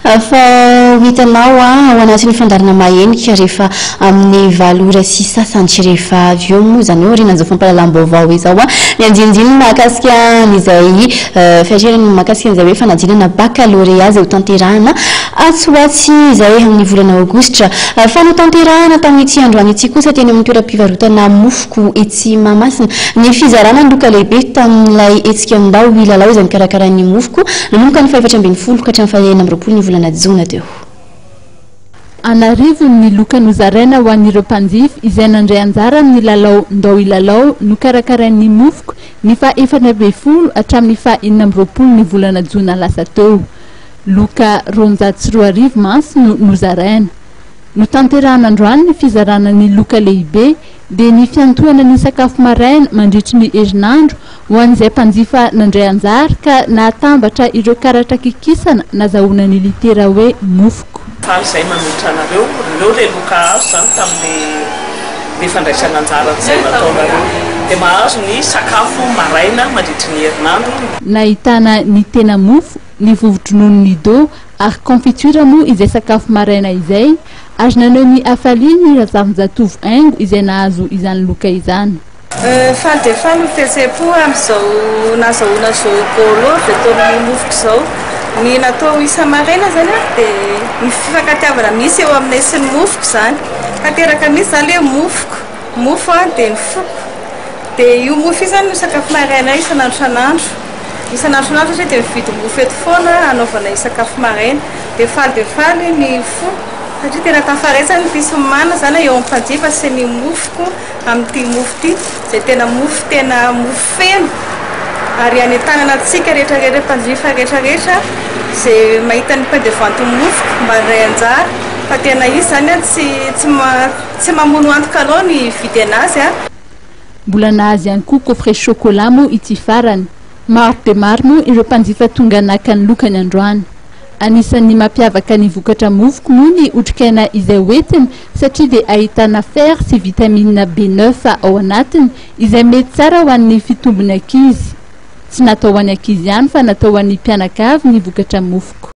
fa hitanao ho anatin'ny fandarana mahenika rehefa amin'ny valora sy sasantsy rehefa avy eo moa zany hoe rinan'izao fampahalalam-baovao izao ny andinindiny mahakasika an'izay fiatrerany mahakasika an'izay hoe fanadinana baccalauréat izay ho tanterahana atsoatsy izay amin'ny volana aogositra fa no tanterahana tamin'ity androany ity kosa teny amin'ny toeram-pivarotana mofoko etsy Mahamasina ny fizarana loka lehibe tamin'ilay etsika ndao ilalao izay mikarakara-ny mofoko nanomboka ny 7 ka hatramin'ny 9 ny volana jona teo. Anarivo ny loka nozaraina ho an'ireo mpanjifa izay nandray anjara amin'ny lalao ndao ilalao no karakarain'ny mofoko ny fa 4 hatramin'ny fa 9 ny volana jona lasa teo. Loka 240 manso no nozaraina. No tanterahana androany ny fizarana ny loka lehibe dia ny fiantohana ny sakafo maraina mandritry ny herinandro ho an'izay mpanjifa nandray anjara ka nahatambatra ireo karatra kikisana nazahoana ny litera hoe mofoko. Izay manolotra anareo le loka azo zany tamin'le fandraisana anjara izay nataonareo dia mahazo ny sakafo maraina mandritry ny herinandro. Nahitana ny tena mofo, ny vovo-dronono nido ary confiture moa izay sakafo maraina izay azo naneo ny afaliany razavin-jatovo haingo izay nahazo izany loka izany. Faly dia faly fihetseham-po amin'izao nahazahoana zao golo dia ataon'ny mofoko izao. Ny natao isa-maraina zany dia ny fifankatiavana misy eo aminay sy ny mofoko zany. Kateraka misy zany hoe mofo dia ny foko. Dia io mofo io zany no sakafo maraina isan'andro. Isan'andro dia mividy mofo eto foana anaovana sakafo maraina. Dia faly ny fo. Satria tena tafaresany piso mana zany eo amin'ny mpanjifa sy ny mofoko amin'ity mofo ity. Izay tena mofo feno. Ary any tanana antsika rehetrarehetra mpanjifa rehetrarehetra izay mahita ny pain de vente mofoko mba ray anjara fa tena izy zany tsy mamono antoka anao ny vidy anazy. Mbola nahazy ihany koa coffret chocolat moa ity farany. Maro dia maro moa ireo mpanjifa tonga naka ny lokany androany. Anisan'ny mampiavaka ny vokatra mofoko moa ny otrikaina izay hoentina satria dia ahitana fer sy vitamine B9 ao anatiny izay mety tsara ho an'ny fitombony ankizy. Tsy natao ho an'ny ankizy ihany fa natao ho an'ny mpianakavy ny vokatra mofoko.